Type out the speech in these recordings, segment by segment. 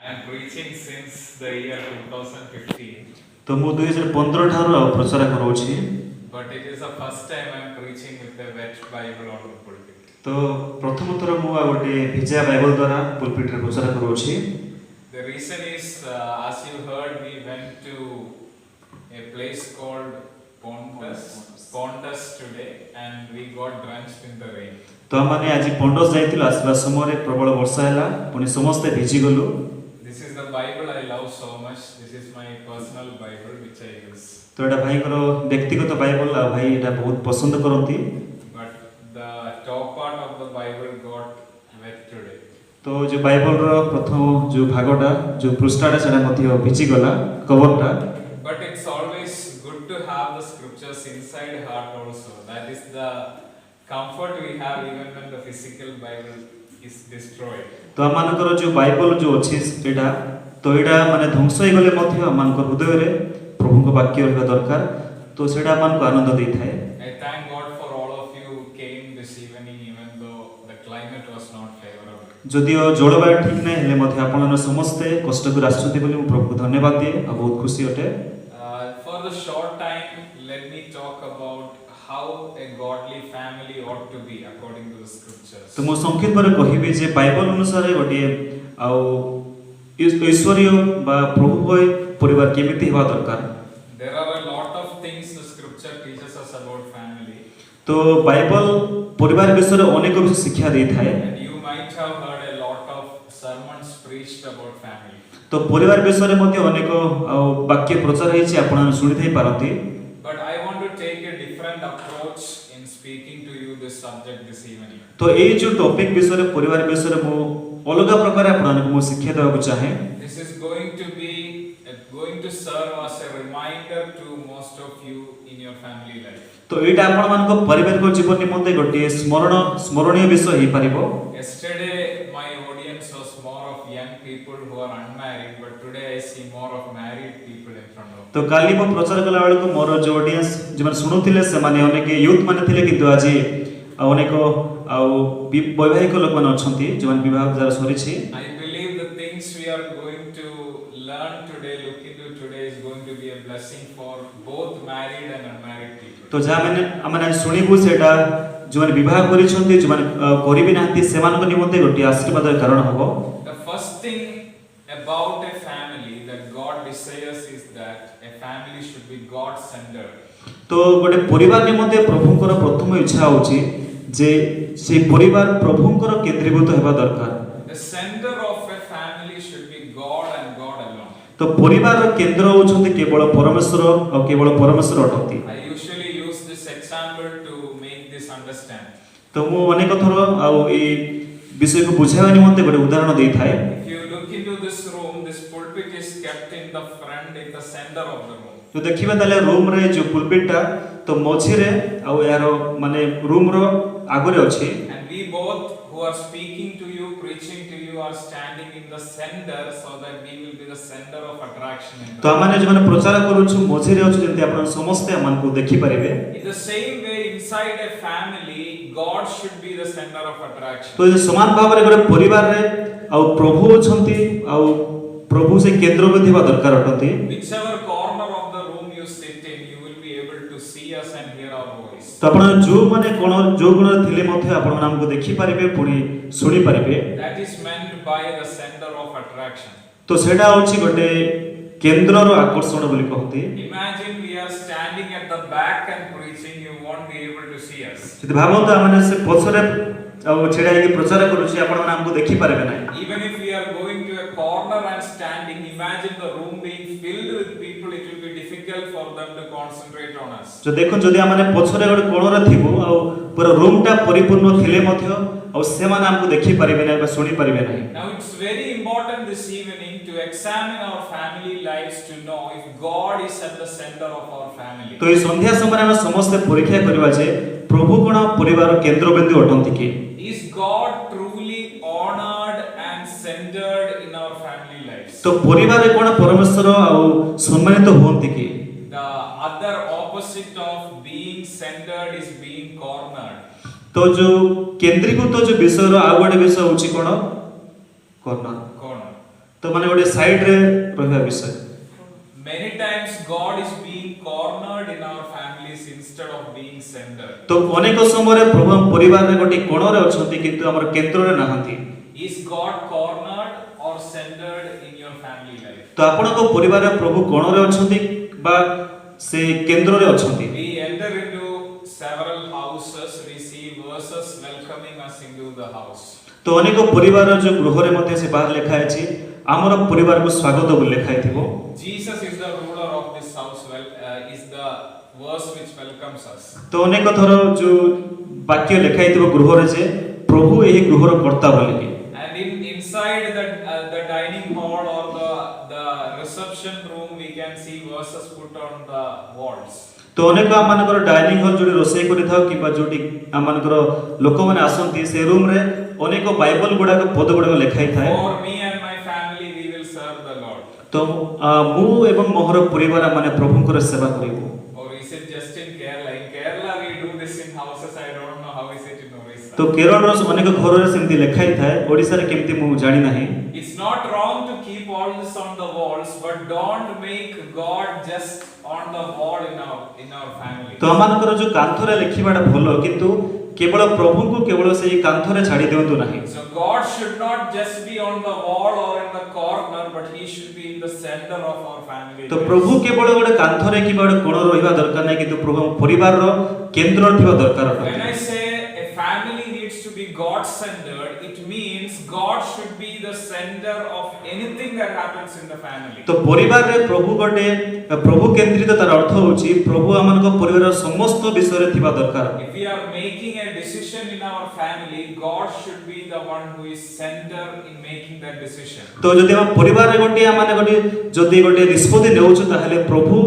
I am preaching since the year 2015, तो मु 2015 ठारो प्रचार करोछि but it is the first time I am preaching with a wet Bible on the pulpit. तो प्रथम थर मु आ गोटे भिजा बाइबल द्वारा पुलपिट रे प्रचार करोछि। The reason is, as you heard, we went to a place called Pontus today, and we got drenched in the rain. तो माने आज पंडस जाइतिलो आसला समय रे प्रबल वर्षा हैला पुनी समस्त भिजी गलु। This is the Bible I love so much. This is my personal Bible which I use. तो एटा भाई करो व्यक्तिगत बाइबल आ भाई एटा बहुत पसंद करंती। But the top part of the Bible got wet today. तो जो बाइबल रो प्रथम जो भागटा जो पृष्ठाटा सेटा मध्ये भिजी गला कवरटा। But it's always good to have the scriptures inside heart also. That is the comfort we have even when the physical Bible is destroyed. तो आमानकर जो बाइबल जो अछि एटा तो एटा माने ध्वंस होई गले मध्ये आमानकर हृदय रे प्रभु को वाक्य रहबा दरकार तो सेटा आमान को आनंद दै थाए। I thank God for all of you who came this evening even though the climate was not favorable. जदियो जलवायु ठीक नै हेले मध्ये आपन समस्त कष्ट को राष्ट्रपति बोली मु प्रभु को धन्यवाद दिए आ बहुत खुशी होटे। For the short time, let me talk about how a godly family ought to be according to the scriptures. तो मु संक्षेप रे कहिबी जे बाइबल अनुसार गोटे आ ईश्वरीय बा प्रभुमय परिवार केमिति हेबा दरकार। There are a lot of things the scripture teaches us about family. तो बाइबल परिवार विषय रे अनेक विषय शिक्षा दै थाए। And you might have heard a lot of sermons preached about family. तो परिवार विषय रे मध्ये अनेक वाक्य प्रचार हेछि आपण सुनि थै पारती। But I want to take a different approach in speaking to you this subject this evening. तो ए जो टॉपिक विषय रे परिवार विषय रे मु अलग प्रकार आपण को शिक्षा देबा चाहे। This is going to serve as a reminder to most of you in your family life. तो एटा आपण मान को परिवार को जीवन निमंते गोटे स्मरणीय विषय ही परिबो। Yesterday my audience was more of young people who are unmarried, but today I see more of married people in front of me. तो काली मो प्रचार कला बेल को मोर जो ऑडियंस जमन सुनुथिले से माने अनेक यूथ माने थिले किंतु आज अनेक वैवाहिक लोक मान अछंती जमन विवाह जरा सरीछि। I believe the things we are going to learn today, look into today, is going to be a blessing for both married and unmarried people. तो जा माने सुनिबु सेटा जमन विवाह करिसंती जमन करिबि नांती सेमान को निमंते गोटे आशीर्वाद कारण हबो। The first thing about a family that God desires is that a family should be God centered. तो गोटे परिवार निमंते प्रभुଙ୍କର प्रथम इच्छा होची जे से परिवार प्रभुଙ୍କର केंद्रीभूत हेबा दरकार। The center of a family should be God and God alone. तो परिवार केंद्र होचंती केवल परमेश्वर और केवल परमेश्वर अटंती। I usually use this example to make this understand. तो मु अनेक थरो आ ए विषय को बुझावा निमंते गोटे उदाहरण देई थाए। If you look into this room, this pulpit is kept in the front, in the center of the room. तो देखिबा ताले रूम रे जो पुलपिटटा तो मझी रे आ यारो माने रूम रो आगरे अछि। And we both who are speaking to you, preaching to you, are standing in the center so that we will be the center of attraction in the तो माने जो माने प्रचार करूछु मझी रे अछि जंती आपण समस्त मन को देखि परिबे। In the same way, inside a family, God should be the center of attraction. तो जे समान भाव रे गोटे परिवार रे आ प्रभु अछंती आ प्रभु से केंद्र में दिवा दरकार अटंती। Whichever corner of the room you sit in, you will be able to see us and hear our voice. तो आपण जो माने कोन जो गुण थिले मध्ये आपण हमको देखि परिबे पुनी सुनी परिबे। That is meant by the center of attraction. तो सेटा होछि गोटे केंद्र रो आकर्षण बोली कहती। Imagine we are standing at the back and preaching, you won't be able to see us. जति भाबो त माने से पछरे आ छेडा के प्रचार करूछि आपण हमको देखि परिबे नै। Even if we are going to a corner and standing, imagine the room being filled with people, it will be difficult for them to concentrate on us. जो देखो जदि माने पछरे गोटे कोण रे थिबो आ पूरा रूम टा परिपूर्ण थिले मध्ये आ से माने हमको देखि परिबे नै बा सुनी परिबे नै। Now it's very important this evening to examine our family lives to know if God is at the center of our family. तो ई संध्या समय हम समस्त परीक्षा करबा जे प्रभु कोन परिवार केंद्र बिंदु अटंती कि। Is God truly honored and centered in our family lives? तो परिवार रे कोन परमेश्वर आ सम्मानित होंती कि। The other opposite of being centered is being cornered. तो जो केंद्रीभूत जो विषय रो आ गोटे विषय होची कोन कॉर्नर। तो माने गोटे साइड रे रहबा विषय Many times God is being cornered in our families instead of being centered. तो अनेक समय रे प्रभु हम परिवार रे गोटे कोण रे अछंती किंतु हमर केंद्र रे नाहंती Is God cornered or centered in your family life? तो आपण को परिवार रे प्रभु कोण रे अछंती बा से केंद्र रे अछंती We enter into several houses, we see verses welcoming us into the house. तो अनेक परिवार जो गृह रे मध्ये से बाहर लिखा अछि हमर परिवार को स्वागत बोल लिखा थिबो Jesus is the ruler of this house, is the verse which welcomes us. तो अनेक थर जो वाक्य लिखा थिबो गृह रे जे प्रभु एही गृह रो कर्ता बोली And inside the dining hall or the reception room, we can see verses put on the walls. तो अनेक आमानकर डाइनिंग हॉल जोडी रोसई करि थाओ कि बा जोडी आमानकर लोक माने आसंती से रूम रे अनेक बाइबल गुडा के पद गुडा लिखाई थाए For me and my family, we will serve the Lord. तो मु एवं मोहर परिवार माने प्रभुकर सेवा करिवो Or is it just in Kerala? In Kerala, we do this in houses. I don't know how is it in Orissa. तो केरल रो अनेक घर रे सेमती लिखाई थाए ओडिसा रे केमती मु जानि नाही It's not wrong to keep all this on the walls, but don't make God just on the wall in our family. तो आमानकर जो कांथरे लिखिबाडा भलो किंतु केवल प्रभु को केवल से कांथरे छाडी देउंतु नाही So God should not just be on the wall or in the corner, but He should be in the center of our family. तो प्रभु केवल गोटे कांथरे कि गोटे कोण रहिबा दरकार नाही किंतु प्रभु परिवार रो केंद्र थिबा दरकार When I say a family needs to be God centered, it means God should be the center of anything that happens in the family. तो परिवार रे प्रभु गोटे प्रभु केंद्रित तार अर्थ होची प्रभु आमानको परिवार समस्त विषय रे थिबा दरकार If we are making a decision in our family, God should be the one who is center in making that decision. तो जदि हम परिवार रे गोटे माने गोटे जदि गोटे निष्पत्ति नेउछु ताहले प्रभु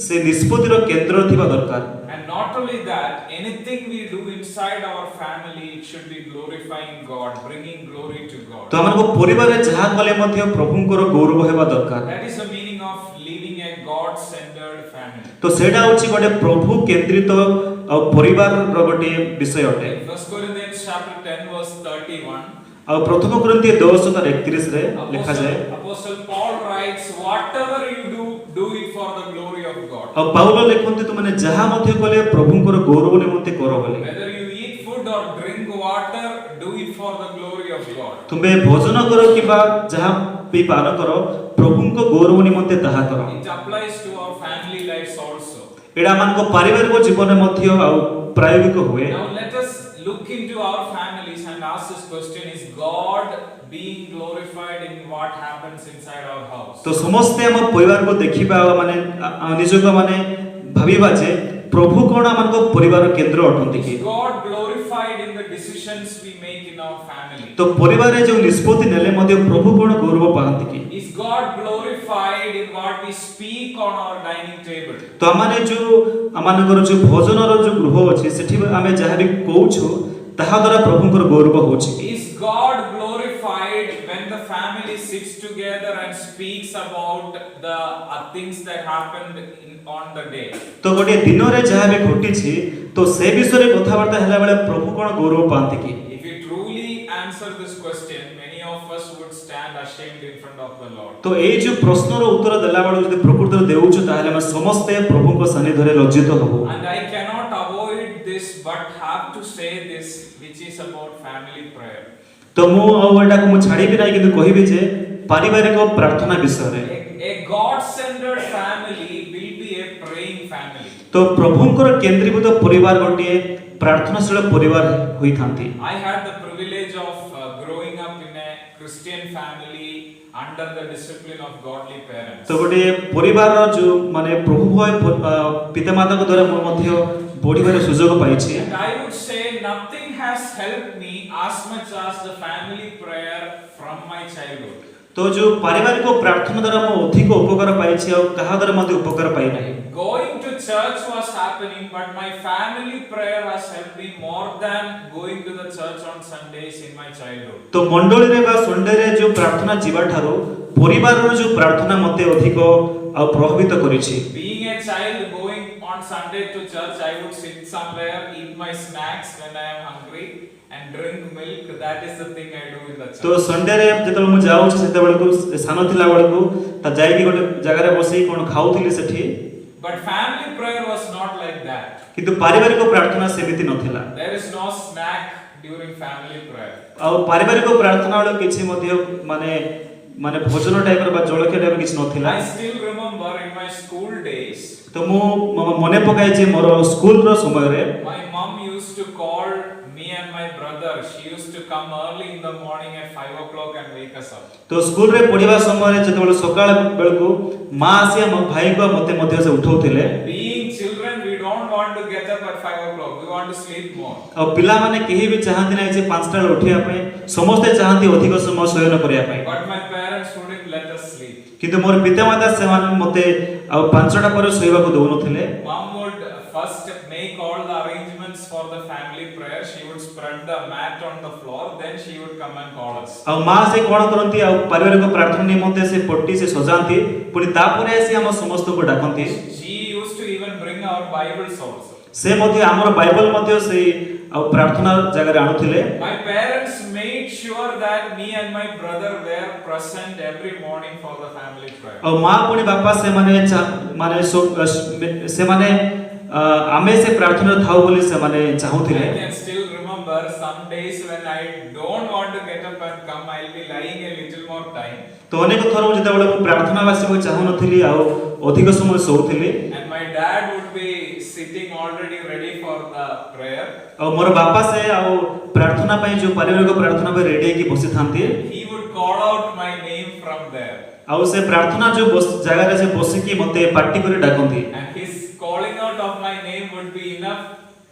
से निष्पत्ति रो केंद्र थिबा दरकार And not only that, anything we do inside our family, it should be glorifying God, bringing glory to God. तो हमनको परिवार रे जहा कले मध्ये प्रभुଙ୍କର गौरव हेबा दरकार That is the meaning of living a God-centered family. तो सेडा होची गोटे प्रभु केंद्रित परिवार रो गोटे विषय अटे 1 Corinthians chapter 10 verse 31. आ प्रथम कोरिन्थी 10:31 रे लिखा जाय Apostle Paul writes, whatever you do it for the glory of God. आ पाउलो लिखନ୍ତି तो माने जहा मध्ये कले प्रभुଙ୍କର गौरव निमंते करो बोले Whether you eat food or drink water, do it for the glory of God. तुमे भोजन करो किबा जहा पी पान करो प्रभुଙ୍କ गौरव निमंते ताहा करो It applies to our family lives also. एडा मानको पारिवारिक जीवन मध्ये आ प्रायोगिक हुए Now let us look into our families and ask this question, is God being glorified in what happens inside our house? तो समस्त हम परिवार को देखिबा माने निजको माने भाबिबा जे प्रभु कोन हमनको परिवार केंद्र अटंती Is कि God glorified in the decisions we make in our family? तो परिवार रे जो निष्पत्ति नेले मध्ये प्रभु कोन गौरव पाहंती कि Is God glorified in what we speak on our dining table? तो माने जो अमानकर जो भोजन रो जो गृह अछि सेठी आमे जहा भी कहूछु ताहा द्वारा प्रभुଙ୍କର गौरव होछि Is God glorified when the family sits together and speaks about the things that happened on the day? तो गोटे दिन रे जहा भी घटी छी तो से विषय रे कथावार्ता हला बेले प्रभु कोन गौरव पांती कि If we truly answer this question, many of us would stand ashamed in front of the Lord. तो ए जो प्रश्न रो उत्तर देला बेले जदि प्रकृति देउछु ताहले हम समस्त प्रभुଙ୍କ सानिध्य लज्जित हबो And I cannot avoid this but have to say this, which is about family prayer. तो मु एटा को मु छाडी भी नाही किंतु कहिबे जे पारिवारिक प्रार्थना विषय रे A God-centered family will be a praying family. तो प्रभुଙ୍କର केंद्रीभूत परिवार गोटे प्रार्थनाशील परिवार होई थांती I had the privilege of growing up in a Christian family under the discipline of godly parents. तो गोटे परिवार रो जो माने प्रभु भय पितामाता को द्वारा मो मध्ये बढिबार सुयोग पाइ छी And I would say nothing has helped me as much as the family prayer from my childhood. तो जो पारिवारिक प्रार्थना द्वारा मो अधिक उपकार पाइ छी और कहा द्वारा मध्ये उपकार पाइ नाही Going to church was happening, but my family prayer has helped me more than going to the church on Sundays in my childhood. तो मंडली रे बा संडे रे जो प्रार्थना जीवा ठारो परिवार रो जो प्रार्थना मते अधिक आ प्रभावित करि छी Being a child going on Sunday to church, I would sit somewhere, eat my snacks when I am hungry, and drink milk. That is the thing I do in the तो church. संडे रे जेतबेले मु जाउछ सेते बेलकु सानो थिला बेलकु ता जाईकी गोटे जगह रे बसी कोन खाउथिली सेठी But family prayer was not like that. किंतु पारिवारिक प्रार्थना सेमिति नथिला There is no snack during family prayer. आ पारिवारिक प्रार्थना बेल किछि मध्ये माने माने भोजन टाइप रे बा जळखे टाइप किछि नथिला I still remember in my school days, तो मु मने पकाई जे मोर स्कूल रो समय रे my mom used to call me and my brother. She used to come early in the morning at 5 o'clock and wake us up. तो school रे पढिबा समय रे जेतबेले सकाळ बेलकु मां आसी हम भाई को मते मध्ये से उठौथिले Being children, we don't want to get up at 5 o'clock. We want to sleep more. आ पिला माने केही भी चाहंती नै जे 5टा रे उठिया पय समस्त चाहंती अधिक समय शयन करिया पय But my parents wouldn't let us sleep. किंतु मोर पितामाता सेमान मते आ 5टा पर सोइबा को दउनथिले Mom would first make all the arrangements for the family prayer. She would spread the mat on the floor. Then she would come and call us. आ मां से कोन करंती आ पारिवारिक प्रार्थना निमंते से पट्टी से सजांती पुनी तापरे से हम समस्त को डाकंती She used to even bring our Bibles also. से मध्ये हमर बाइबल मध्ये से आ प्रार्थना जगह रे आनुथिले My parents made sure that me and my brother were present every morning for the family prayer. आ मां पुनी बापा से माने से माने आमे से प्रार्थना थाउ बोली से माने चाहुथिले I can still remember some days when I don't want to get up and come, I'll be lying a little more time. तो अनेक थरो जेतेबेले मु प्रार्थना वासी को चाहु नथिली आ अधिक समय सोउथिली And my dad would be sitting already ready for the prayer. आ मोर बापा से आ प्रार्थना पय जो पारिवारिक प्रार्थना पे रेडी की बसी थांती He would call out my name from there. आ से प्रार्थना जो जगह रे से बसी की मते पार्टी करे डाकंती And his calling out of my name would be enough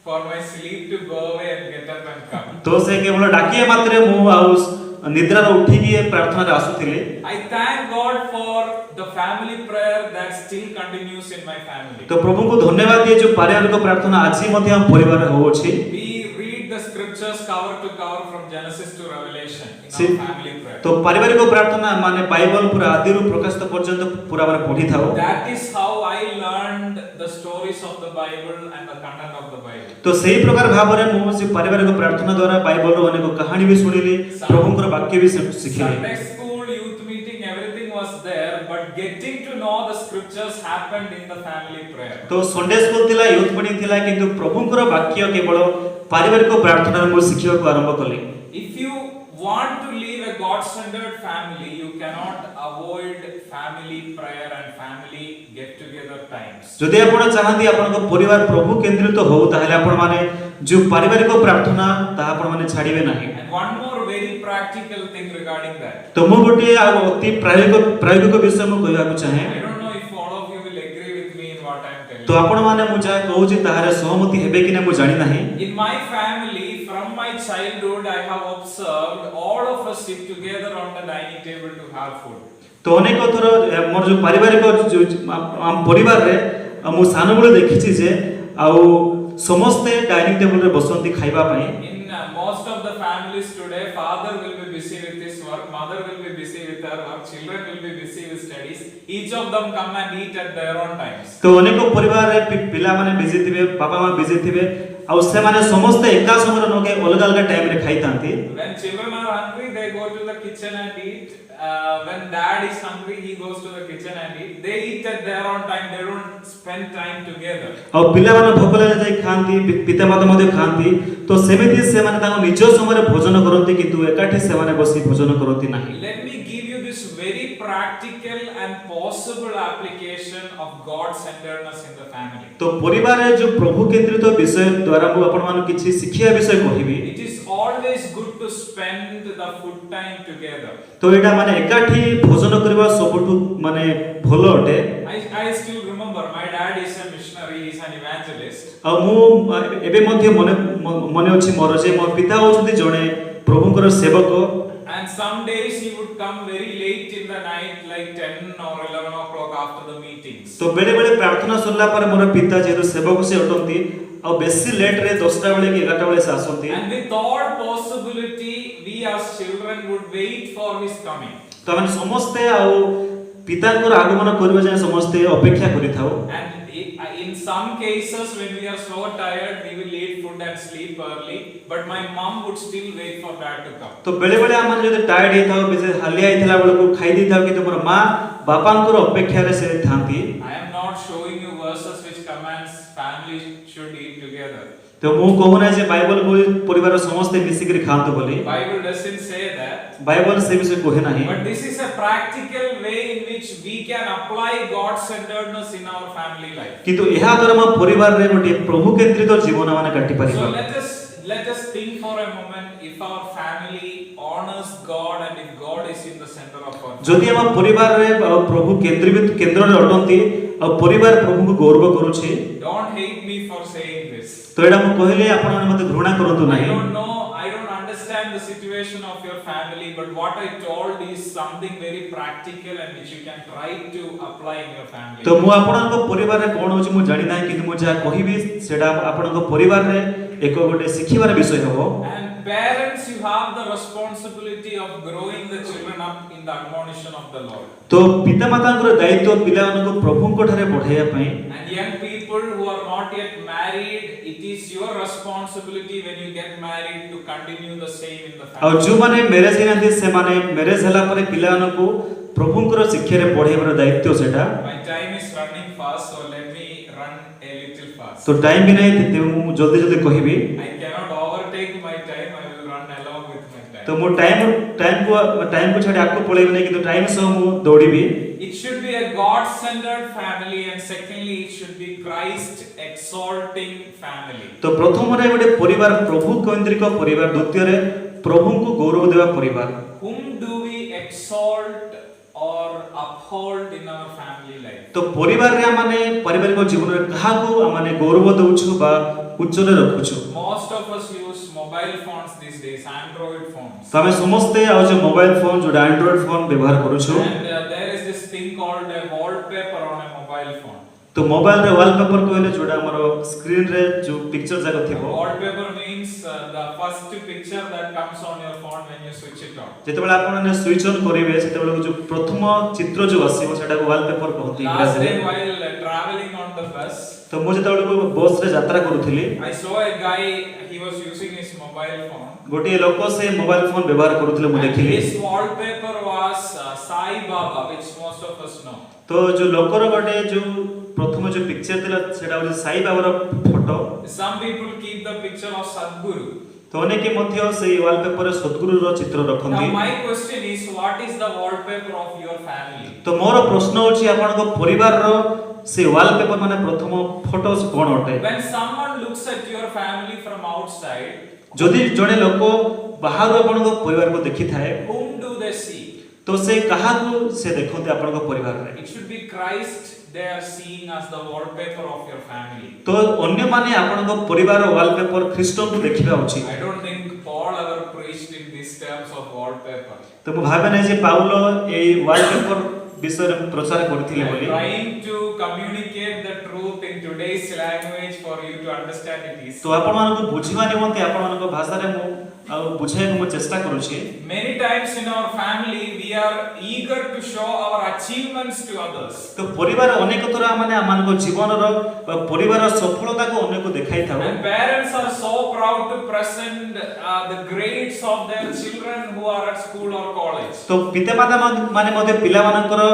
for my sleep to go away and get up and come. तो से केवल डाकिए मात्रे मु आ निद्रा रो उठी की प्रार्थना रे आसुथिले I thank God for the family prayer that still continues in my family. तो प्रभु को धन्यवाद दिए जो पारिवारिक प्रार्थना आज मध्य हम परिवार रे होछि We read the scriptures cover to cover from Genesis to Revelation in See, our family prayer. तो पारिवारिक प्रार्थना माने बाइबल पूरा आदि रु प्रकाशित पर्यंत पूरा बार पढी थाओ That is how I learned the stories of the Bible and the content of the Bible. तो सही प्रकार भाबरे मु से पारिवारिक प्रार्थना द्वारा बाइबल रो अनेक कहानी भी सुनिली प्रभुଙ୍କର वाक्य भी सिखिली Sunday school, youth meeting, everything was there, but getting to know the scriptures happened in the family prayer. तो संडे स्कूल थिला यूथ मीटिंग थिला किंतु प्रभुଙ୍କର वाक्य केवल पारिवारिक प्रार्थना रे मु सिखिबा को आरंभ कली If you want to live a God-centered family, you cannot avoid family prayer and family get-together times. जदि आपण चाहंती आपनको परिवार प्रभु केंद्रित हो ताहले आपण माने जो पारिवारिक प्रार्थना ता आपण माने छाड़िबे नाही And one more very practical thing regarding that. तो मु गोटे अति प्रायोगिक विषय मु कहबा चाहे I don't know if all of you will agree with me in what I am telling. तो आपण माने मु जा कहूची ताहारे सहमति हेबे कि नै मु जानि नाही In my family, from my childhood, I have observed all of us sit together on the dining table to have food. तो अनेक थरो मोर जो पारिवारिक जो हम परिवार रे मु सानो बेले देखिछि जे आउ समस्त डाइनिंग टेबल रे बसंती खाइबा पई In most of the families today, father will be busy with his work, mother will be busy with her work, children will be busy with studies. Each of them come and eat at their own times. तो अनेक परिवार रे पिला माने busy थिबे बाबा मां busy थिबे आ से माने समस्त एका समय नके अलग अलग टाइम रे खाइ Tanti When children are hungry, they go to the kitchen and eat. When dad is hungry, he goes to the kitchen and eat. They eat at their own time. They don't spend time together. आ पिला माने भोक लागले जाय खांती पिता माता मध्ये खांती तो सेमिति से माने ताको निज समय रे भोजन करंती किंतु एकाठी से माने बसी भोजन करंती नाही Let me give you this very practical and possible application of God-centeredness in the family. तो परिवार रे जो प्रभु केंद्रित विषय द्वारा मु आपण मान किछि शिक्षा विषय कहबी It is always good to spend the food time together. तो एटा माने एकाठी भोजन करबा सबटु माने भलो अटे I still remember my dad is a missionary, he is an evangelist. आ मु एबे मध्ये मने अछि मोर जे मोर पिता होछथि जणे प्रभुଙ୍କର सेवक And some days he would come very late in the night, like 10 or 11 o'clock after the meetings. तो बेले बेले प्रार्थना सुनला पर मोर पिता जेतो सेवक से अटंती आ बेसी लेट रे 10टा बेले कि 11टा बेले से आसंती And with all possibility, we as children would wait for his coming. तो हम समस्ते आ पिताଙ୍କର आगमन करबा जाय समस्ते अपेक्षा करिथाउ And in some cases, when we are so tired, we will eat food food and sleep early, but my mom would still wait for dad to come. तो बेले बेले आम जब टायर्ड होता बेसे हालिया होता बेलू खाई देता कि तुम माँ बापांकर अपेक्षा से थांती I am not showing you verses which commands family should eat together. तो मु कहूना जे बाइबल को परिवार समस्त मिसिक खातु बोली Bible doesn't say that. Bible से विषय कहे नहीं But this is a practical way in which we can apply God-centeredness in our family life. किंतु यहा द्वारा हम परिवार रे गोटे प्रभु केंद्रित जीवन माने काटी So परिबा let us think for a moment if our family honors God and if God is in the center of our family. जदि हम परिवार रे प्रभु केंद्र रे अटंती आ परिवार प्रभु को गौरव करूछि Don't hate me for saying this. तो एडा हम कहले आपण मते घृणा करंतु I नाही don't know, I don't understand the situation of your family, but what I told is something very practical and which you can try to apply in your family. तो मु आपणक परिवार रे कोन होछि मु जानि नाही किंतु मु जा कहिबी सेडा आपणक परिवार रे एक गोटे सिखिबार विषय हबो And parents, you have the responsibility of growing the children up in the admonition of the Lord. तो पिता मातांकर दायित्व पिलानको प्रभुंक ठारे पढाइया पई And young people who are not yet married, it is your responsibility when you get married to continue the same in the uh family. जो माने marriage हिनांती से माने marriage हला परे पिलानको प्रभुंकर शिक्षा रे पढाइबार दायित्व सेटा My time is running fast, so let me run a little fast. तो टाइम भी नहीं ते मु जल्दी जल्दी कहिबी I cannot overtake my time, I will run along with my time. तो मु टाइम को छाडी आपको पळेबी नहीं किंतु टाइम सह मु दौड़ीबी It should be a God-centered family, and secondly, it should be Christ-exalting family. तो प्रथम रे गोटे परिवार प्रभु केंद्रिक परिवार द्वितीय रे प्रभु को गौरव देवा परिवार Whom do we exalt or uphold in our family life? तो परिवार रे माने पारिवारिक जीवन रे कहा को माने गौरव दउछु बा उच्च रे रखुछु Most of us use mobile phones these days, Android phones. तमे समस्ते आ जो मोबाइल फोन जो एंड्रॉइड फोन व्यवहार करूछु And there is this thing called a wallpaper on a mobile phone. तो मोबाइल रे वॉलपेपर कहले जोडा हमरो स्क्रीन रे जो पिक्चर जाको थिबो Wallpaper means the first picture that comes on your phone when you switch it on. जेतेबेला आपण ने स्विच ऑन करिवे सेतेबेला जो प्रथम चित्र जो आसीबो सेटा को वॉलपेपर कहती Last इंग्लिश day रे while traveling on the bus, तो मु जेतेबेला बस रे यात्रा करूथिली I saw a guy, he was using his mobile phone. गोटे लोक से मोबाइल फोन व्यवहार करूथिले मु And देखिली his wallpaper was Sai Baba, which most of us know. तो जो लोकर गोटे जो प्रथम जो पिक्चर दिला सेटा हो साई बाबार photo Some people keep the picture of Sadhguru. तो अनेक मध्य से वॉलपेपर सद्गुरु रो चित्र Now रखंती my question is, what is the wallpaper of your family? तो मोर प्रश्न होची आपन को परिवार रो से वॉलपेपर माने प्रथम फोटोस कोन होते When someone looks at your family from outside, जदि जणे लोक बाहर आपन को परिवार को देखि थाए whom do they see? तो से कहा को से देखंते आपन को परिवार रे It should be Christ they are seeing as the wallpaper of your family. तो अन्य माने आपन को परिवार रो वॉलपेपर ख्रीष्ट को देखिबा उचित I don't think Paul ever preached in these terms of wallpaper. तो मु भाबे नै जे पाउलो एई वॉलपेपर विषय रे प्रचार करथिले I'm बोली trying to communicate the truth in today's language for you to understand it easily. तो आपण मानको बुझिबा निमंते आपण मानको भाषा रे मु आ बुझाय को मु चेष्टा करूची Many times in our family we are eager to show our achievements to others. तो परिवार अनेक तोरा माने मानको जीवन रो परिवार सफलता को अनेक को देखाई थाउ And parents are so proud to present the grades of their children who are at school or college. तो पितामाता माने मते पिला मानकर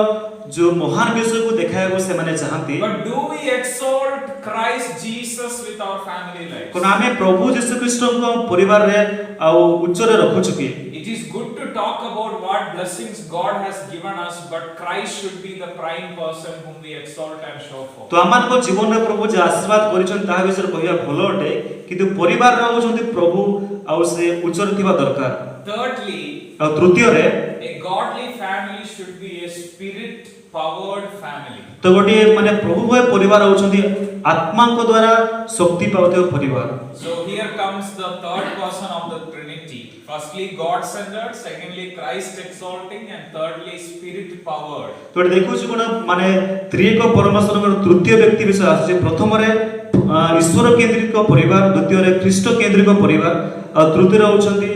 जो महान विषय को देखाय को से माने चाहती But do we exalt Christ Jesus with our family life? कोन आमे प्रभु यीशु ख्रीष्ट को परिवार रे आ उच्च रे रखु चुकी It is good to talk about what blessings God has given us, but Christ should be the prime person whom we exalt and show for. तो आमान को जीवन रे प्रभु जे आशीर्वाद करिछन ता विषय कहिया भलो अटे किंतु परिवार रे होछन्ती प्रभु आ से उच्च रे थिबा दरकार Thirdly, आ तृतीय रे a godly family should be a spirit powered family. तो गोटे माने प्रभु भय परिवार होछन्ती आत्मा को द्वारा शक्ति पाउते परिवार So here comes the third person of the Trinity. Firstly, God centered, secondly, Christ exalting, and thirdly, spirit powered. तो देखु छु कोन माने त्रिएक परमेश्वर को तृतीय व्यक्ति विषय आछे प्रथम रे ईश्वर केंद्रित परिवार द्वितीय रे ख्रीष्ट केंद्रित परिवार और तृतीय रे होछन्ती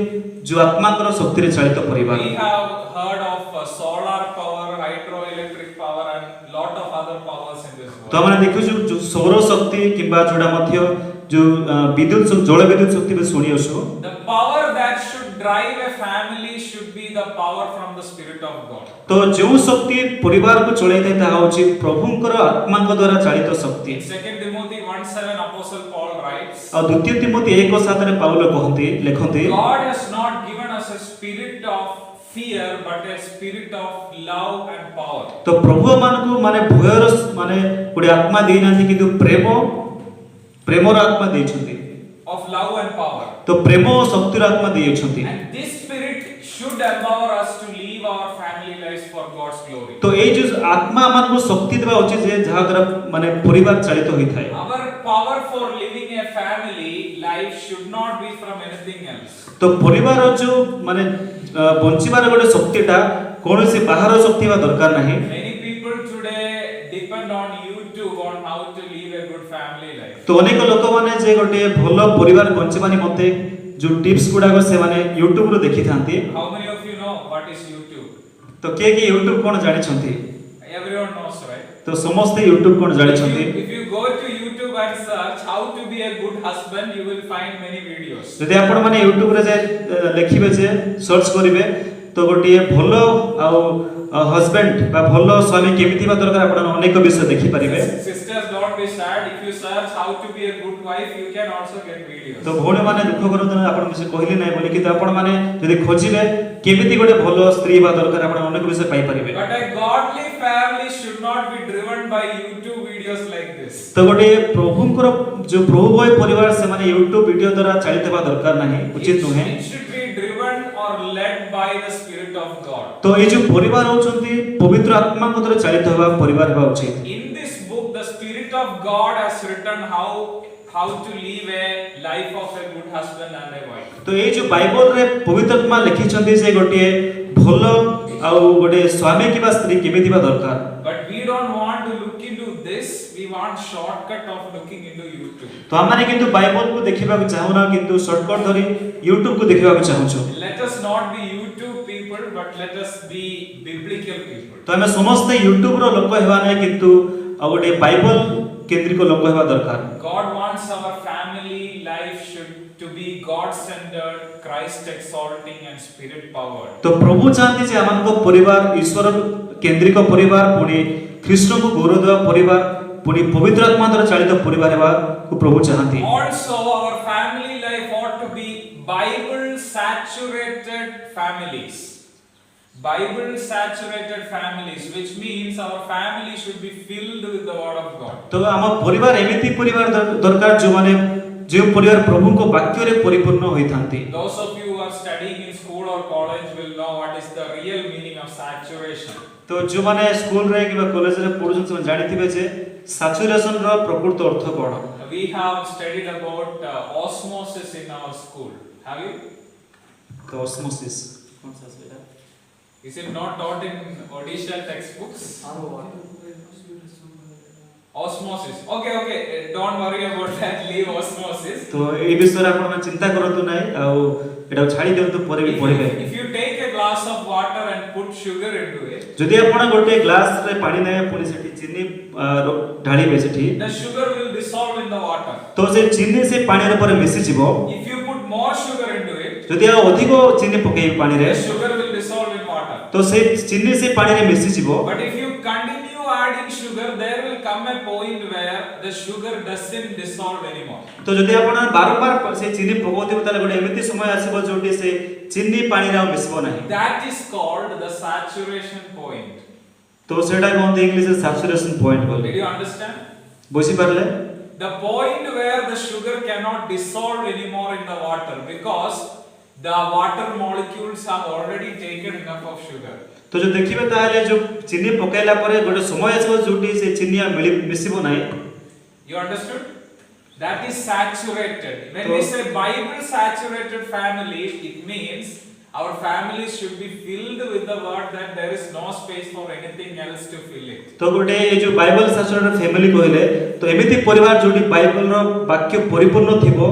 जो आत्मा को शक्ति रे चालित परिवार We have heard of solar power, hydroelectric power, and lot of other powers in this world. तो माने देखु छु सौर शक्ति किबा जोडा मध्य जो विद्युत जल विद्युत शक्ति पे सुनी असु The power that should drive a family should be the power from the Spirit of God. तो जो शक्ति परिवार को चलाई थे ताहा होची प्रभुंकर आत्मा को द्वारा चालित शक्ति। In 2 Timothy 1:7, Apostle Paul writes, और द्वितीय तिमोथी 1:7 रे पाउल कहते लिखते God has not given us a spirit of fear, but a spirit of love and power. तो प्रभु मान को माने भयर माने गोटे आत्मा देई नाथि किंतु प्रेमर आत्मा देइछन्ति Of love and power. तो प्रेम और शक्तिर आत्मा देइछन्ति। And this spirit should empower us to live our family lives for God's glory. तो ए जो आत्मा मान को शक्ति देबा उचित जे जहा द्वारा माने परिवार चालित होई थाए। Our power for living a family life should not be from anything else. तो परिवार जो माने बंचिबार गोटे शक्तिटा कोनोसी बाहर शक्ति बा दरकार नाही। Many people today depend on YouTube on how to live a good family life. तो अनेक लोक माने जे गोटे भलो परिवार बंचिबा निमते जो टिप्स गुडा को से माने YouTube रो देखि थांती। How many of you know what is YouTube? तो के YouTube कोन जानि छंती? Everyone knows, right? तो समस्त YouTube कोन जानि छंती? If you go to YouTube and search how to be a good husband, you will find many videos. जदि आपण माने YouTube रे जे लिखिबे जे सर्च करिवे तो गोटे भलो आ हस्बैंड बा भलो स्वामी केमिति बा दरकार आपण अनेक विषय देखि परिबे। Sisters, don't be sad. If you search how to be a good wife, you can also get videos. तो भौणी माने दुख करत ना आपण विषय कहली नै बोली कि तो आपण माने जदि खोजिबे केमिति गोटे भलो स्त्री बा दरकार आपण अनेक विषय पाई परिबे। But a godly family should not be driven by YouTube videos like this. तो गोटे प्रभुंकर जो प्रभु भय परिवार से माने YouTube वीडियो द्वारा चालित बा दरकार नाही उचित नुहे। It should be driven or led by the Spirit of God. तो ए जो परिवार होचंती पवित्र आत्मा को द्वारा चालित होबा परिवार बा उचित। In this book, the Spirit of God has written how to live a life of a good husband and a wife. तो ए जो बाइबल रे पवित्र आत्मा लिखि छंती जे गोटे भलो आ गोटे स्वामी किबा स्त्री केमिति बा दरकार। But we don't want to look into this. We want shortcut of looking into YouTube. तो हमने किंतु बाइबल को देखिबा को चाहू ना किंतु शॉर्टकट धरी YouTube को देखिबा को चाहू छु। Let us not be YouTube people, but let us be biblical people. तो हमें समस्त YouTube रो लोक हेबा नै किंतु आ गोटे बाइबल केंद्रिक लोक हेबा दरकार। God wants our family life should to be God-centered, Christ-exalting and Spirit-powered. तो प्रभु चाहते जे हमन को परिवार ईश्वर केंद्रिक परिवार पुनी कृष्ण को गौरव देवा परिवार पुनी पवित्र आत्मा द्वारा चालित परिवार हेबा को प्रभु चाहती। Also, our family life ought to be Bible-saturated families. Bible-saturated families, which means our family should be filled with the Word of God. तो हम परिवार एमिति परिवार दरकार जो माने जो परिवार प्रभु को वाक्य रे परिपूर्ण होई थांती। Those of you who are studying in school or college will know what is the real meaning of saturation. तो जो माने स्कूल रे किबा कॉलेज रे पढुछन से जानिथिबे जे सैचुरेशन रो प्रकृत अर्थ कोन। We have studied about osmosis in our school. Have you? तो osmosis कौन सा बेटा? Is it not taught in Odisha textbooks? Osmosis. Okay. Don't worry about that. Leave osmosis. तो ए विषय रे आपण चिंता करतु नै आ एटा छाडी देंतु परे भी पढिबे। If you take a glass of water and put sugar into it, जदि आपण गोटे ग्लास रे पानी नै पुनी सेठी चीनी ढाळीबे सेठी the sugar will dissolve in the water. तो से चीनी से पानी रे परे मिसि जिवो। If you put more sugar into it, जदि आ अधिक चीनी पकेइ पानी रे the sugar will dissolve in water. तो से चीनी से पानी रे मिसि जिवो। But if you continue adding sugar, there will come a point where the sugar doesn't dissolve anymore. तो जदि आपण बारंबार से चीनी पकोथिबो ताले गोटे एमिति समय आसीबो जोटी से चीनी पानी रे मिसबो नाही। That is called the saturation point. तो सेटा कोन इंग्लिश में सैचुरेशन पॉइंट बोले। Did you understand? बुझी परले? The point where the sugar cannot dissolve anymore in the water because the water molecules have already taken enough of sugar. तो जो देखिबे ताले जो चीनी पकेला परे गोटे समय आसीबो जोटी से चीनी मिसिबो नाही। You understood? That is saturated. When we say Bible saturated family, it means our families should be filled with the word that there is no space for anything else to fill it. तो गोटे ये जो Bible saturated family कहले तो एमिति परिवार जोटी Bible रो वाक्य परिपूर्ण थिबो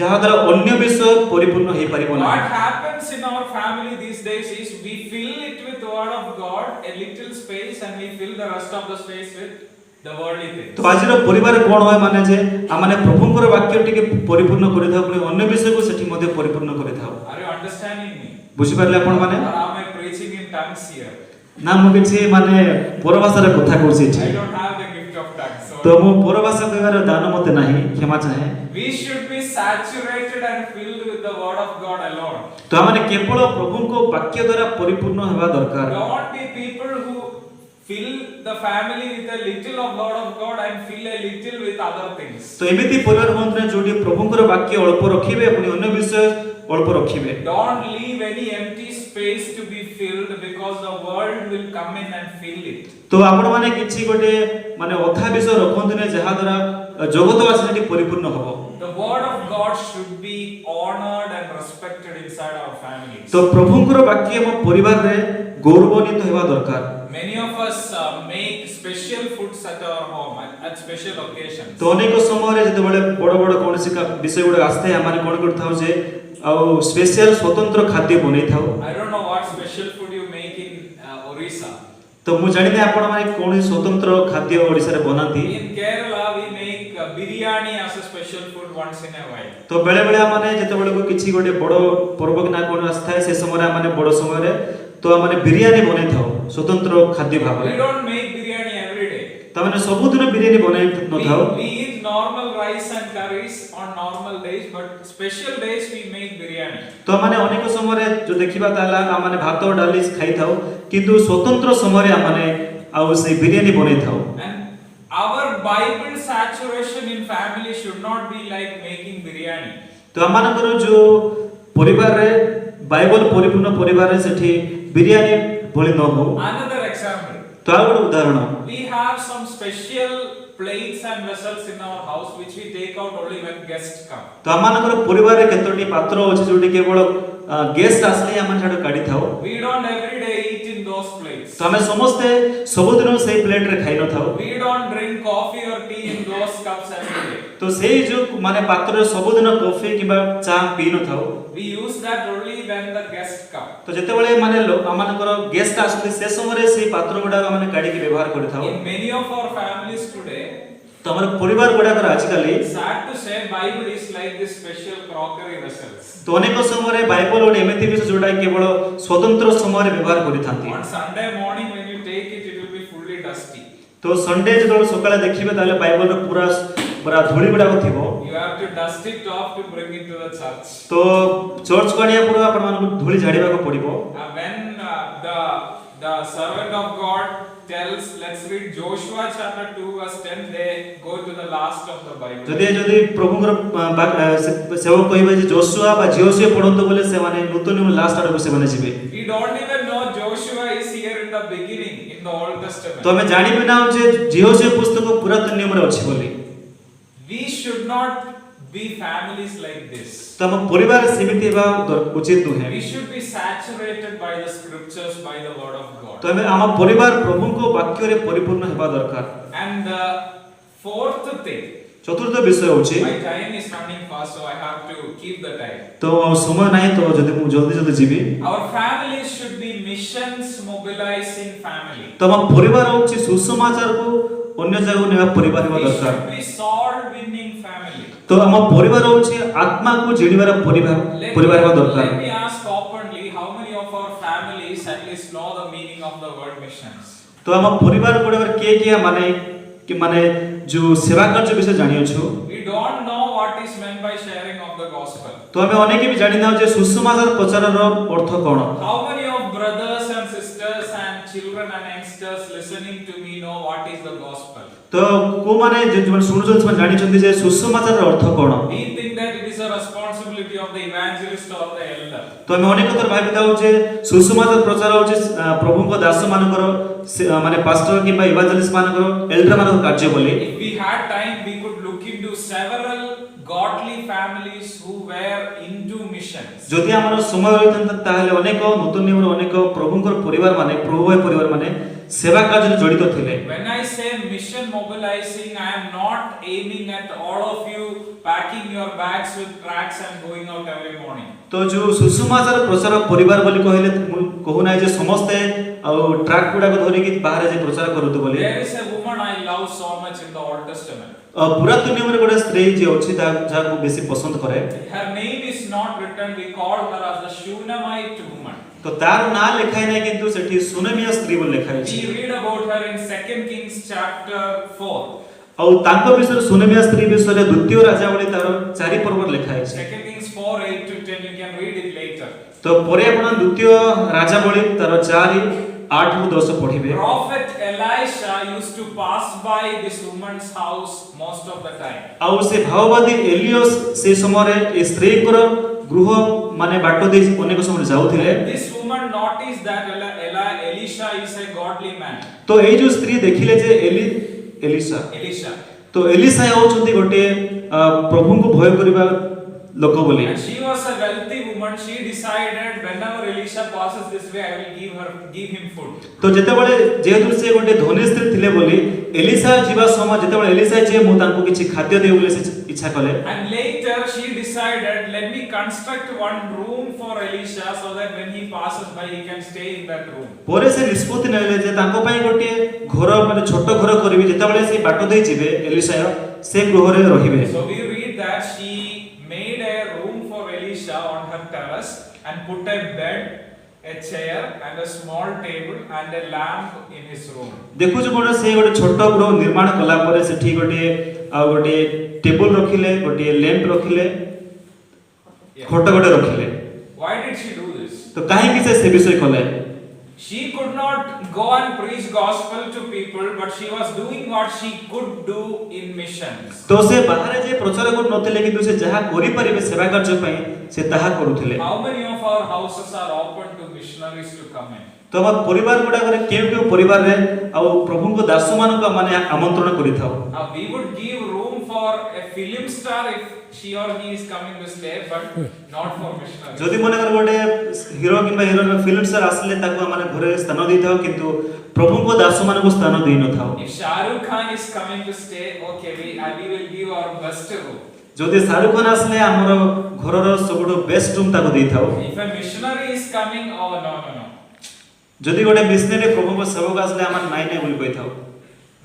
जहा द्वारा अन्य विषय परिपूर्ण हे परिबो ना। What happens in our family these days is we fill it with the word of God, a little space, and we fill the rest of the space with the worldly things. तो आजिर परिवार कोन होय माने जे आमाने प्रभुंकर वाक्य टिके परिपूर्ण करि थाउ पुनी अन्य विषय को सेठी मध्ये परिपूर्ण करि थाउ Are you understanding me? बुझि परले आपण माने Or am I preaching in tongues here? ना मु किछि माने परभाषा रे कथा कहूछि I छी don't have the gift of tongues. So तो मु परभाषा कहबार दान मते नाही क्षमा चाहे we should be saturated and filled with the word of God alone. तो आमाने केवल प्रभुंको वाक्य द्वारा परिपूर्ण हेबा दरकार Don't be people who fill the family with a little of word of God and fill a little with other things. तो एमिति परिवार होंतने जोडी प्रभुंकर वाक्य अल्प रखिबे पुनी अन्य विषय अल्प रखिबे Don't leave any empty space to be filled because the world will come in and fill it. तो आपण माने किछि गोटे माने अथा विषय रखंतने जहा द्वारा जगतवासी सेठी परिपूर्ण हबो The word of God should be honored and respected inside our families. तो प्रभुंकर वाक्य हम परिवार रे गौरवान्वित हेबा दरकार Many of us make special foods at our home at special occasions. तो अनेक समय रे जते बळे बड़ बड़ कोनसी का विषय गुडा आस्ते हम माने कोन करथाउ जे आ स्पेशल स्वतंत्र खाद्य बनै थाउ I don't know what special food you make in Orissa. तो मु जानि नै आपण माने कोन स्वतंत्र खाद्य ओडिसा रे बनाती In Kerala we make biryani as a special food once in a while. तो बेले बेले माने जते बळे को किछि गोटे बड़ पर्व ना कोन आस्थाय से समय रे माने बड़ समय रे तो माने बिरयानी बनै थाउ स्वतंत्र खाद्य भाव We रे don't make biryani every day. त माने सबुदिन बिरयानी बनै न थाउ We eat normal rice and curries on normal days, but special days we make biryani. तो माने अनेक समय रे जो देखिबा ताला आ माने भात डाली खाइ थाउ किंतु स्वतंत्र समय रे माने आ से बिरयानी बनै थाउ And our Bible saturation in family should not be like making biryani. तो आमानकर जो परिवार रे बाइबल परिपूर्ण परिवार रे सेठी बिरयानी भली न हो Another example. तो आ गोटे उदाहरण We have some special plates and vessels in our house which we take out only when guests come. तो आमानकर परिवार रे केतोटी पात्र अछि जोटी केवल गेस्ट आसले आमान छाडो काढी थाओ We don't every day eat in those plates. तो हमें समस्ते सबुदिन सेही प्लेट रे खाइ न थाओ We don't drink coffee or tea in those cups every day. तो सेही जो माने पात्र रे सबुदिन कॉफी किबा चा पी न थाओ We use that only when the guests come. तो जेते बेले माने आमानकर गेस्ट आसले से समय रे सेही पात्र गुडा माने काढी के व्यवहार करि थाओ In many of our families today, तो हमर परिवार गुडा कर आजकल sad to say, Bible is like this special crockery vessels. तो अनेक समय रे बाइबल और एमिति विषय जोडा केवल स्वतंत्र समय रे व्यवहार करि थांती On Sunday morning when you take it, it will be fully dusty. तो संडे जदो सकाळे देखिबे ताले बाइबल रे पूरा पूरा धूଳି गुडा थिबो You have to dust it off to bring it to the church. तो चर्च काढिया पूरा आपण मानकु धूଳି झाडीबा को पड़िबो When the servant of God tells, let's read Joshua chapter 2 verse 10, they go to the last of the Bible. जदि प्रभुଙ୍କର सेवक कहिबे जे Joshua बा जियोसिया पढंतो बोले से माने नूतन नियम लास्ट आडको से माने जिबे We don't even know Joshua is here in the beginning in the Old Testament. तो हमें जानि बिना जे जियोसिया पुस्तक पुरातन नियम रे अछि बोली We should not be families like this. तो हम परिवार सीमित हेबा उचित नुहे We should be saturated by the scriptures, by the word of God. तो हमें आम परिवार प्रभुको वाक्य रे परिपूर्ण हेबा दरकार And the fourth thing, चतुर्थ विषय होछि my time is running fast, so I have to keep the time. तो समय नाही तो जदि मु जल्दी जल्दी GB Our families should be missions mobilizing family. तो हम परिवार होछि सुसमाचार को अन्य जगह नेबा परिवार हेबा We दरकार should be soul winning family. तो हम परिवार होछि आत्मा को जिणीबार परिवार हेबा दरकार Let me ask openly, how many of our families at least know the meaning of the word missions? तो हम परिवार गुडा के माने कि माने जो सेवा कार्य विषय जानियो छु We don't know what is meant by sharing of the gospel. तो हमें अनेक भी जानि ना जे सुसमाचार प्रचारर अर्थ कोन How many of brothers and sisters and children and youngsters listening to me know what is the gospel? तो को माने जे सुनुछन से जानि छथि जे सुसमाचार अर्थ कोन We think that it is a responsibility of the evangelist or the elder. तो हमें अनेक तर भाबि दाउ जे सुसमाचार प्रचार होछि प्रभु को दास मानकर माने पास्टर किबा इवांजेलिस्ट मानकर एल्डर मानकर कार्य बोले If we had time, we could look into several godly families who were into missions. जदि हमर समय होइतन ताहले अनेक नूतन नियम अनेक प्रभुकर परिवार माने प्रभुय परिवार माने सेवा कार्य जड़ित थिले When I say mission mobilizing, I am not aiming at all of you packing your bags with tracts and going out every morning. तो जो सुसमाचार प्रचार परिवार बोली कहले कहू नै जे समस्त ट्रैक गुडा को धरि कि बाहर जे प्रचार करतु बोली There is a woman I love so much in the Old Testament. पुरातन नियम रे गोटे स्त्री जे अछि जा को बेसी पसंद करे Her name is not written. We call her as the Shunammite woman. तो तार ना लिखाय नै किंतु सेठी सुनेमिया स्त्री बोल लिखाय We छै read about her in 2 Kings chapter 4. और तांको विषय सुनेमिया स्त्री विषय द्वितीय राजावली तार 4 पर्व लिखाय 2 छै Kings 4:8 to 10. You can read it later. तो परे आपण द्वितीय राजावली तार 4:8 ରୁ 10 पढिबे Prophet Elisha used to pass by this woman's house most of the time. आउ से भाववादी एलियस से समय ए स्त्री कर गृह माने बाटो दे अनेक समय जाउथिले This woman noticed that Elisha is a godly man. तो ए जो स्त्री देखिले जे एलिशा Elisha. तो एलिशा होचंती गोटे प्रभु को भय करिबा लोक बोली And she was a wealthy woman. She decided whenever Elisha passes this way, I will give him food. तो जेते बळे जेहेतु से गोटे धनी स्त्री थिले बोली एलिशा जीवा समय जेते बळे एलिशा जे मु तांको किछि खाद्य देउ बोले से इच्छा कले And later she decided, let me construct one room for Elisha so that when he passes by, he can stay in that room. पोरे से निष्पत्ति नेले जे तांको पई गोटे घर माने छोट घर करबी जेते बळे से बाटो देई जिवे एलिशा से गृह रे रहिबे So we read that she made a room for Elisha on her terrace and put a bed, a chair and a small table and a lamp in his room. देखु जो कोन से गोटे छोट गृह निर्माण कला परे से ठीक गोटे टेबल रखिले गोटे लैंप रखिले खोट गोटे रखिले Why did she do this? तो काहे कि से विषय कले She could not go and preach gospel to people, but she was doing what she could do in missions. तो से बाहर जे प्रचार कर नथिले किंतु से जहा करि परिबे सेवा कार्य पई से ताहा करूथिले How many of our houses are open to missionaries to come in? तो हम परिवार गुडा करे केउ परिवार रे आ प्रभु को दास मान को माने आमंत्रण करि थाओ We would give room for a film star if she or he is coming to stay, but not for missionaries. जदि मने कर गोटे हीरो किबा हीरोइन फिल्म स्टार आसले ताको माने घरे स्थान दै थाओ किंतु प्रभु को दास मान को स्थान देई न थाओ If Shah Rukh Khan is coming to stay, okay, we will give our best room. जदि शाहरुख खान आसले हमर घरर सबटो बेस्ट रूम ताको देई थाओ If a missionary is coming, oh no. जदि गोटे मिशनरी प्रभु को सेवक आसले हमर नाइ नै बोल कहि थाओ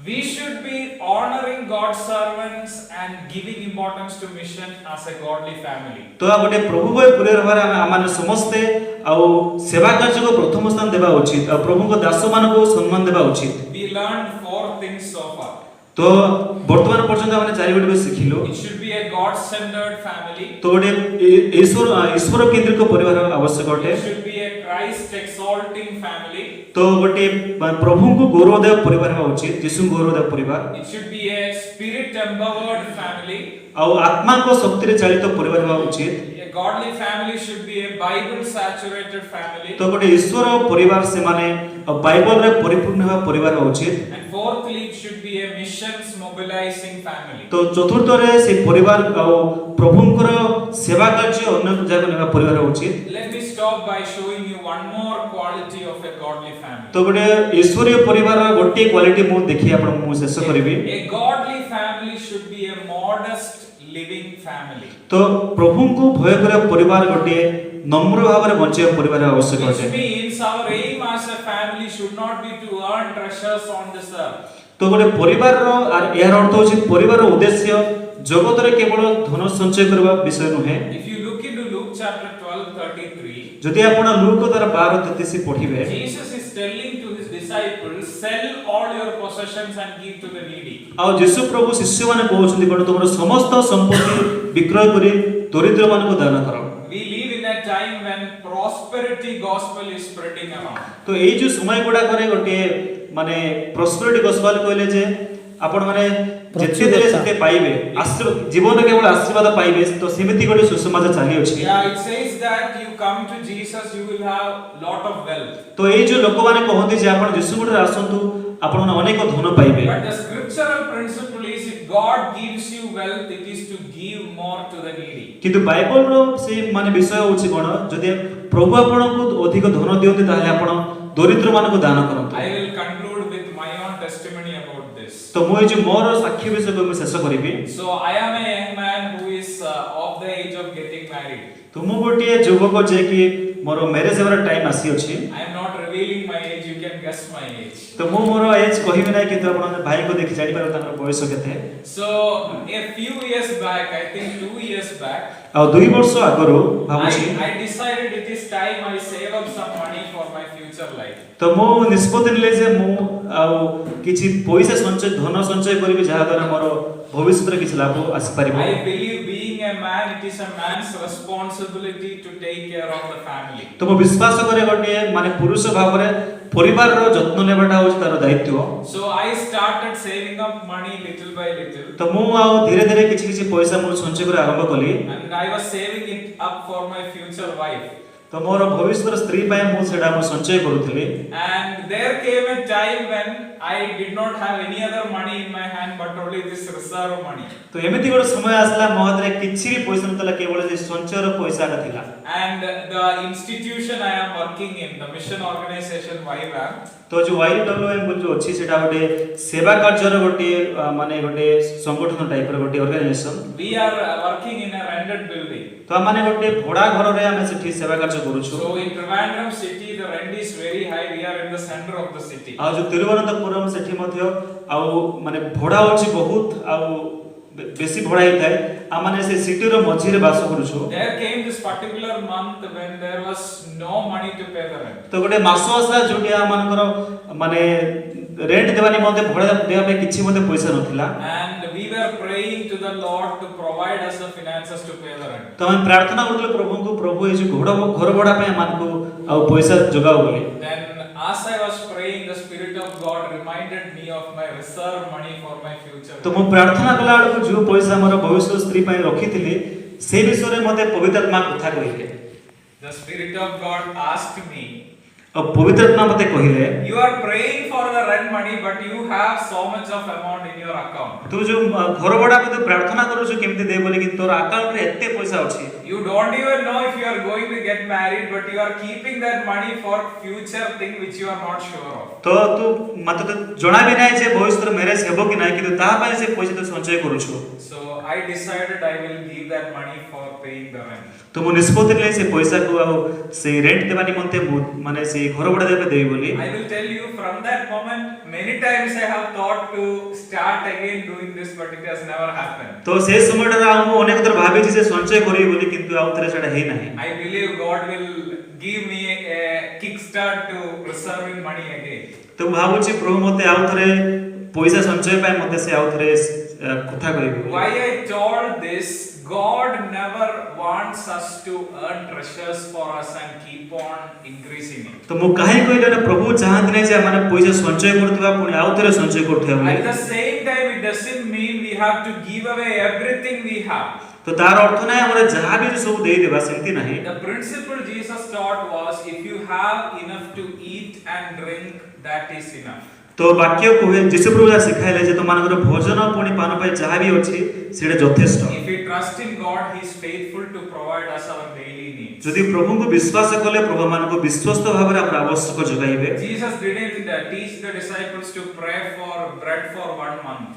We should be honoring God's servants and giving importance to mission as a godly family. तो आ गोटे प्रभु को पुरे रहबार हम समस्ते आ सेवा कार्य को प्रथम स्थान देबा उचित आ प्रभु को दास मान को सम्मान देबा उचित We learned 4 things so far. तो वर्तमान पर्यंत हमने चारि गोटे सिखिलो It should be a God-centered family. तो गोटे ईश्वर केंद्रित परिवार आवश्यक It अटे should be a Christ-exalting family. तो गोटे प्रभु को गौरवदेव परिवार होवा उचित यीशु गौरवदेव परिवार It should be a Spirit-empowered family. आ आत्मा को शक्ति रे चालित परिवार होवा उचित A godly family should be a Bible-saturated family. तो गोटे ईश्वर परिवार से माने बाइबल रे परिपूर्ण होवा परिवार होवा उचित And fourthly, it should be a missions-mobilizing family. तो चतुर्थ रे से परिवार आ प्रभुंकर सेवा कार्य अन्य जगह नेबा परिवार होवा उचित Let me stop by showing you one more quality of a godly family. तो गोटे ईश्वरीय परिवार गोटे क्वालिटी मु देखि आपण मु शेष करबी A godly family should be a modest living family. तो प्रभु को भय करे परिवार गोटे नम्र भाव रे बंचे परिवार आवश्यक Which अटे means our aim as a family should not be to earn treasures on this earth. तो गोटे परिवार रो आर यार अर्थ होछि परिवार रो उद्देश्य जगत रे केवल धन संचय करबा विषय नहे If you look into Luke chapter 12:33, जदि आपण लूक द्वारा 12:33 पढिबे Jesus is telling to his disciples, sell all your possessions and give to the needy. आ यीशु प्रभु शिष्य माने कहउछन्ती कोन तमरो समस्त संपत्ति विक्रय करी दरिद्र मान को दान करो We live in a time when prosperity gospel is spreading around. तो एई जो समय गुडा करे गोटे माने प्रॉस्पेरिटी गॉस्पेल कहले जे आपण माने जेते देले सेते पाइबे जीवन केवल आशीर्वाद पाइबे तो सेमिति गोटे सुसमाचार चाली अछि Yeah, it says that you come to Jesus, you will have lot of wealth. तो एई जो लोक माने कहନ୍ତି जे आपण यीशु गुडे आसंतु आपण अनेक धन पाइबे But the scriptural principle is if God gives you wealth, it is to give more to the needy. किंतु बाइबल रो से माने विषय होछि कोन जदि प्रभु आपण को अधिक धन दियंती ताले आपण दरिद्र मान को दान करंतु I will conclude with my own testimony about this. तो मोय जे मोर साक्षी विषय को मैं शेष करिबी So I am a young man who is of the age of getting married. तुम गोटे युवक जे कि मोर मैरिज हेबार टाइम आसी अछि I am not revealing my age. You can तो मु मोर एज कहिबे नै किंतु आपण भाई को देखि जानि पारो ताकर बयस केते So a few years back, I think 2 years back, आ 2 वर्ष आगरो भाबुछि I decided it is time I save up some money for my future life. तो मु निष्पत्ति ले जे मु आ किछि पैसा संचय धन संचय करिबे जहा द्वारा मोर भविष्य रे किछि लाभ आसी पारिबो I believe being a man, it is a man's responsibility to take care of the family. तो मु विश्वास करे गटे माने पुरुष भाबरे परिवार रो जत्न लेबाटा होछि तार दायित्व So I started saving up money little by little, तो मु आ धीरे धीरे किछि किछि पैसा मोर संचय करे आरंभ कली and I was saving it up for my future wife. तो मोर भविष्य स्त्री पय मु सेडा मु संचय करूथली And there came a time when I did not have any other money in my hand but only this reserve money. तो एमिति गोटे समय आसला मोहदरे किछि भी पैसा नतला केवल जे संचय रो पैसा का थिला And the institution I am working in, the mission organization YWAM, तो जो YWM जो अछि सेटा गोटे सेवा कार्य रो गोटे माने गोटे संगठन टाइप रो गोटे organisation we are working in a rented building. तो माने गोटे भोडा घर रे हमें सेठी सेवा कार्य करू छु So in Trivandrum city the rent is very high. We are in the center of the city. आ जो तिरुवनंतपुरम सेठी मध्य आ माने भोडा होछि बहुत आ बेसी भोडा हिताय आ माने से सिटी रो मझी रे बास करू छु There came this particular month when there was no money to pay the rent. तो गोटे मासो आसला जोटी आ मानकर माने रेंट देवानी मते भोडा देवा पे किछि मते पैसा नथिला And we were praying to the Lord to provide us the finances to pay the rent. तो हम प्रार्थना करले प्रभु को प्रभु ए जो घर भोडा पे मानको आ पैसा जोगाओ बोली Then as I was praying, the Spirit of God reminded me of my reserve money for my future. तो मु प्रार्थना कला को जो पैसा मोर भविष्य स्त्री पय रखिथिली से विषय रे मते पवित्र आत्मा कथा कहिले The Spirit of God asked me, अब पवित्र आत्मा मते कहिले you are praying for the rent money but you have so much of amount in your account. तू जो घर भोडा पे प्रार्थना करू जो केमते दे बोली कि तोर अकाउंट रे एते पैसा अछि You don't even know if you are going to get married, but you are keeping that money for future thing which you are not sure of. तो तू मते तो जणा भी नाही जे भविष्य मैरिज हेबो कि नाही कि ता पय से पैसा तो संचय करू छु So I decided I will give that money for paying the rent. तो मु निष्पत्ति ले से पैसा को आ से रेंट देबानी मते माने से घर भोडा देबे देई बोली I will tell you from that moment many times I have thought to start again doing this, but it has never happened. तो से समय रा हम अनेक तर भाबी जे संचय करी बोली किंतु आउतरे सेटा हे नाही I believe God will give me a kickstart to reserving money again. तो भाबुची प्रभु मते आउतरे पैसा संचय पाए मते से आउतरे कथा करिबो Why I told this, God never wants us to earn treasures for us and keep on increasing it. तो मु काहे कहले ना प्रभु चाहत नै जे माने पैसा संचय करतबा पुनी आउतरे संचय करथै At the same time, it doesn't mean we have to give away everything we have. तो तार अर्थ नै हमरा जहा भी सब देई देबा सेंती नाही The principle Jesus taught was, if you have enough to eat and drink, that is enough. तो वाक्य कोहे जिसे प्रभु जा सिखाइले जे तो मानकर भोजन पुनी पान पाए जहा भी अछि सेडा यथेष्ट If we trust in God, He is faithful to provide us our daily needs. जदि प्रभु को विश्वास कले प्रभु मान को विश्वस्त भाबरे हमरा आवश्यक जगाइबे Jesus didn't teach the disciples to pray for bread for 1 month.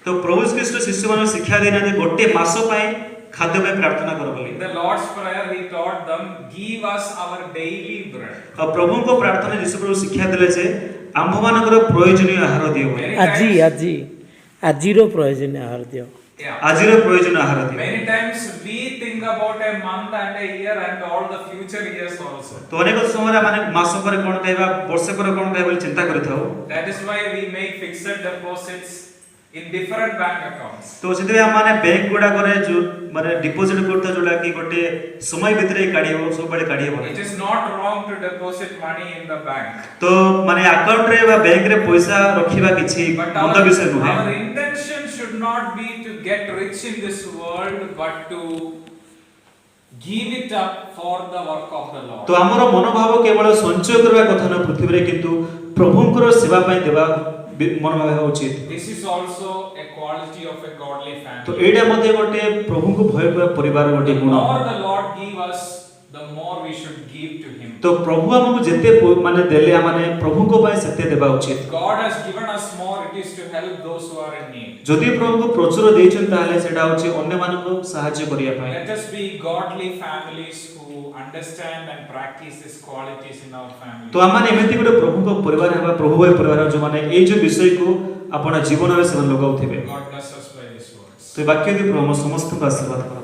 तो प्रभु कृष्ण शिष्य मान शिक्षा देना जे गोटे मास पाए खाद्य में प्रार्थना करो बोली In the Lord's prayer, He taught them, give us our daily bread. और प्रभु को प्रार्थना जिसे प्रभु शिक्षा देले जे आम्भ मानकर प्रयोजनीय आहार दियो बोली आजिरो प्रयोजनीय आहार दियो Yeah. आजिर प्रयोजनीय आहार दियो Many times we think about a month and a year and all the future years also. तो अनेक समय माने मास पर कोन कहबा वर्ष पर कोन कहबा बोली चिंता करथाउ That is why we make fixed deposits in different bank accounts. तो सेते हम माने बैंक गुडा करे जो माने डिपॉजिट करता जोला कि गोटे समय भितरे काढियो सब बळे काढियो It is not wrong to deposit money in the bank. तो माने अकाउंट रे बा बैंक रे पैसा रखिबा किछि But मुद्दा विषय नुहे our intention should not be to get rich in this world, but to give it up for the work of the Lord. तो हमरो मनोभाव केवल संचय करबा कथा न पृथ्वी रे किंतु प्रभुंकर सेवा पय देबा मनोभाव उचित This is also a quality of a godly तो family. एडा मध्ये गोटे प्रभु को भय करबा परिवार गोटे गुण More the Lord give us the more we should give to Him. तो प्रभु हमको जेते माने देले माने प्रभु को पाए सेते देबा उचित If God has given us more, it is to help those who are in need. जदि प्रभु को प्रचुर देइछन ताले सेटा होची अन्य मानको सहाय्य करिया पाए Let us be godly families who understand and practice these qualities in our family. तो आमाने एमिति गोटे प्रभु को परिवार हेबा प्रभु भाई परिवार जो माने ए जो विषय को आपण जीवन रे से लगाउथिबे God bless us by these words. तो वाक्य दि प्रभु समस्त को आशीर्वाद